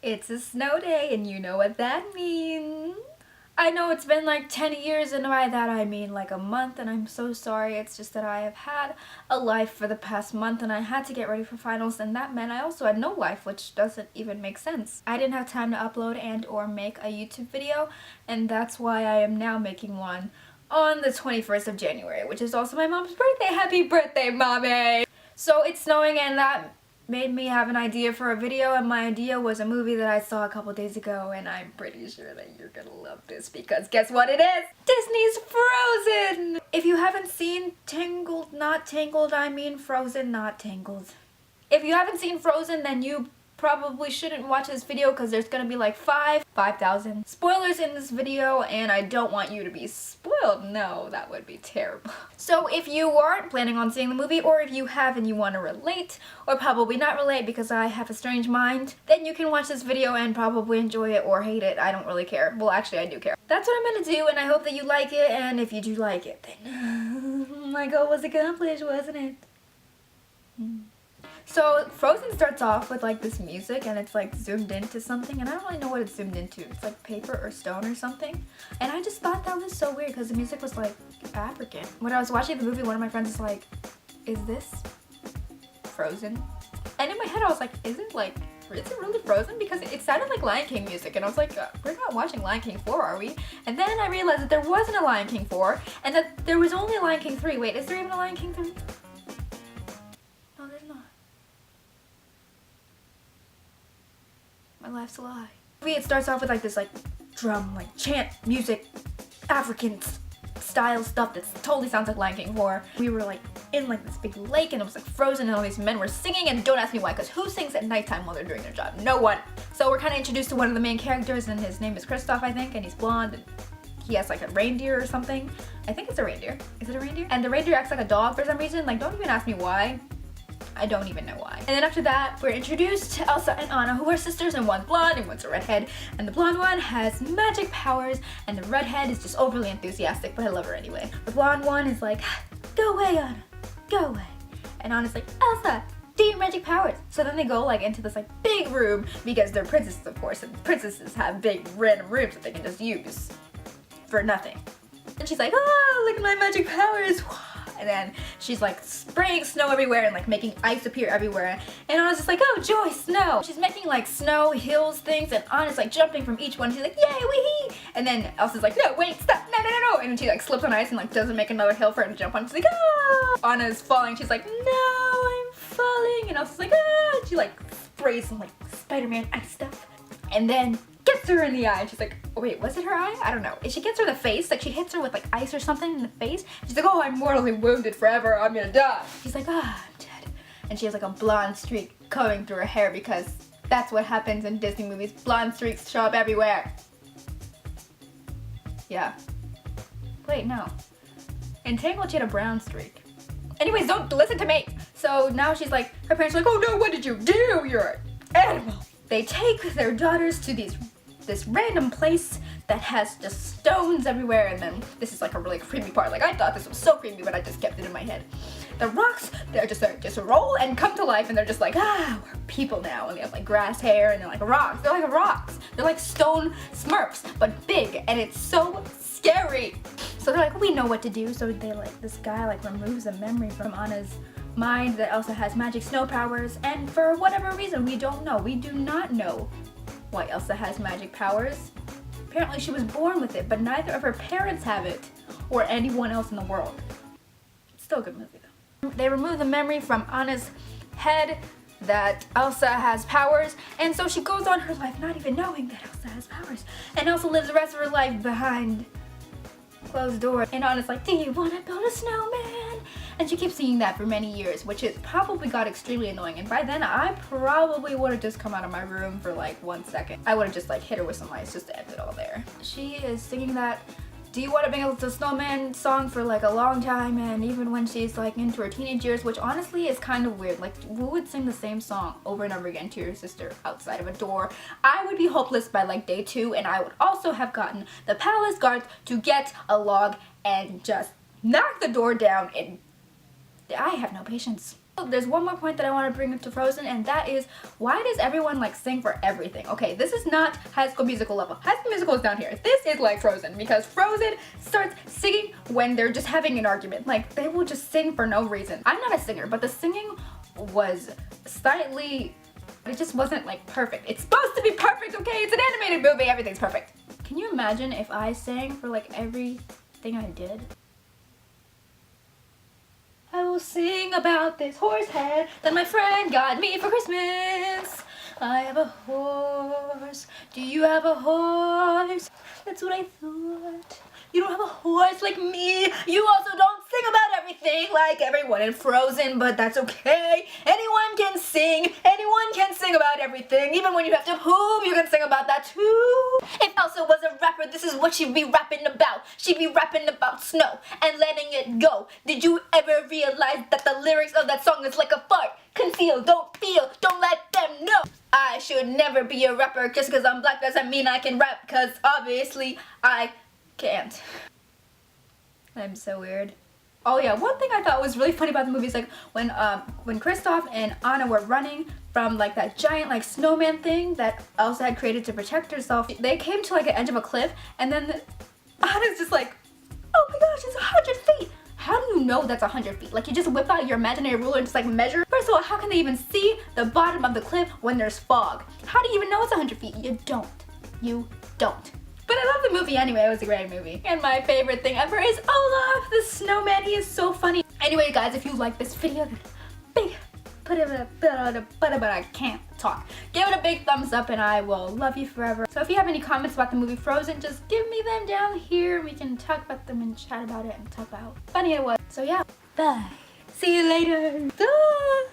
It's a snow day and you know what that means. I know it's been like 10 years and by that I mean like a month, and I'm so sorry. It's just that I have had a life for the past month and I had to get ready for finals, and that meant I also had no life, which doesn't even make sense. I didn't have time to upload and or make a YouTube video, and that's why I am now making one on the 21st of January, which is also my mom's birthday. Happy birthday, mommy! So it's snowing and that made me have an idea for a video, and my idea was a movie that I saw a couple days ago, and I'm pretty sure that you're gonna love this because guess what it is? Disney's Frozen! If you haven't seen Tangled, not Tangled, I mean Frozen, not Tangled. If you haven't seen Frozen, then you probably shouldn't watch this video because there's gonna be like 5,000 spoilers in this video, and I don't want you to be spoiled. No, that would be terrible. So if you aren't planning on seeing the movie, or if you have and you want to relate, or probably not relate because I have a strange mind, then you can watch this video and probably enjoy it or hate it. I don't really care. Well, actually I do care. That's what I'm gonna do, and I hope that you like it, and if you do like it, then my goal was accomplished, wasn't it? So Frozen starts off with like this music, and it's like zoomed into something, and I don't really know what it's zoomed into. It's like paper or stone or something, and I just thought that was so weird because the music was like African. When I was watching the movie, one of my friends was like, is this Frozen? And in my head I was like, is it really Frozen? Because it sounded like Lion King music, and I was like, we're not watching Lion King 4, are we? And then I realized that there wasn't a Lion King 4, and that there was only a Lion King 3. Wait, is there even a Lion King 3? No, there's not. My life's a lie. It starts off with like this like drum, like chant, music, African style stuff that totally sounds like Lion King 4. We were like in like this big lake, and it was like frozen, and all these men were singing, and don't ask me why, because who sings at nighttime while they're doing their job? No one. So we're kind of introduced to one of the main characters, and his name is Kristoff, I think, and he's blonde, and he has like a reindeer or something. I think it's a reindeer. Is it a reindeer? And the reindeer acts like a dog for some reason. Like, don't even ask me why. I don't even know why. And then after that, we're introduced to Elsa and Anna, who are sisters, and one's blonde and one's a redhead. And the blonde one has magic powers, and the redhead is just overly enthusiastic, but I love her anyway. The blonde one is like, go away, Anna, go away. And Anna's like, Elsa, do your magic powers. So then they go like into this like big room, because they're princesses, of course, and princesses have big random rooms that they can just use for nothing. And she's like, oh, look at my magic powers. And then she's like spraying snow everywhere and like making ice appear everywhere. And Anna's just like, oh joy, snow. She's making like snow hills things, and Anna's like jumping from each one. She's like, yay, wee-hee. And then Elsa's like, no, wait, stop, no, no, no, no. And then she like slips on ice and like doesn't make another hill for her to jump on. She's like, ah. Anna's falling. She's like, no, I'm falling. And Elsa's like, ah. And she like sprays some like Spider-Man ice stuff. And then gets her in the eye, and she's like, oh wait, was it her eye? I don't know. And she gets her in the face, like she hits her with like ice or something in the face. She's like, oh, I'm mortally wounded forever, I'm gonna die. She's like, ah, I'm dead. And she has like a blonde streak coming through her hair, because that's what happens in Disney movies. Blonde streaks show up everywhere. Yeah. Wait, no. In Tangled, she had a brown streak. Anyways, don't listen to me. So now she's like, her parents are like, oh no, what did you do? You're an animal. They take their daughters to this random place that has just stones everywhere, and then this is like a really creepy part. Like, I thought this was so creepy, but I just kept it in my head. The rocks, they're just roll and come to life, and they're just like, ah, we're people now. And they have like grass hair, and they're like rocks. They're like rocks. They're like stone Smurfs, but big, and it's so scary. So they're like, we know what to do. So they like, this guy like removes a memory from Anna's mind that Elsa has magic snow powers, and for whatever reason, we don't know. We do not know why Elsa has magic powers. Apparently she was born with it, but neither of her parents have it, or anyone else in the world. Still a good movie though. They remove the memory from Anna's head that Elsa has powers, and so she goes on her life not even knowing that Elsa has powers. And Elsa lives the rest of her life behind closed doors. And Anna's like, do you want to build a snowman? And she keeps singing that for many years, which it probably got extremely annoying. And by then, I probably would have just come out of my room for like 1 second. I would have just like hit her with some ice just to end it all there. She is singing that do you want to build a snowman song for like a long time, and even when she's like into her teenage years, which honestly is kind of weird. Like, who would sing the same song over and over again to your sister outside of a door? I would be hopeless by like day 2, and I would also have gotten the palace guards to get a log and just knock the door down, and I have no patience. There's one more point that I want to bring up to Frozen, and that is, why does everyone like sing for everything? Okay, this is not High School Musical level. High School Musical is down here. This is like Frozen, because Frozen starts singing when they're just having an argument. Like, they will just sing for no reason. I'm not a singer, but the singing was slightly, it just wasn't like perfect. It's supposed to be perfect, okay? It's an animated movie, everything's perfect. Can you imagine if I sang for like everything I did? I will sing about this horse head that my friend got me for Christmas. I have a horse. Do you have a horse? That's what I thought. You don't have a horse like me. You also don't sing about everything like everyone in Frozen, but that's okay. Anyone can sing. Anyone can sing about everything. Even when you have to poop, you can sing about that too. If Elsa was a rapper, this is what she'd be rapping about. She'd be rapping about snow and letting it go. Did you ever realize that the lyrics of that song is like a fart? Conceal, don't feel, don't let them know. I should never be a rapper. Just because I'm black doesn't mean I can rap, because obviously I can't. I'm so weird. Oh yeah, one thing I thought was really funny about the movie is like when Kristoff and Anna were running from like that giant like snowman thing that Elsa had created to protect herself. They came to like the edge of a cliff, and then Anna's just like, oh my gosh, it's 100 feet. How do you know that's 100 feet? Like, you just whip out your imaginary ruler and just like measure? First of all, how can they even see the bottom of the cliff when there's fog? How do you even know it's 100 feet? You don't. You don't. But I love the movie anyway. It was a great movie. And my favorite thing ever is Olaf the snowman. He is so funny. Anyway, guys, if you like this video, then but I can't talk. Give it a big thumbs up and I will love you forever. So if you have any comments about the movie Frozen, just give me them down here. We can talk about them and chat about it and talk about how funny it was. So yeah, bye. See you later. Bye.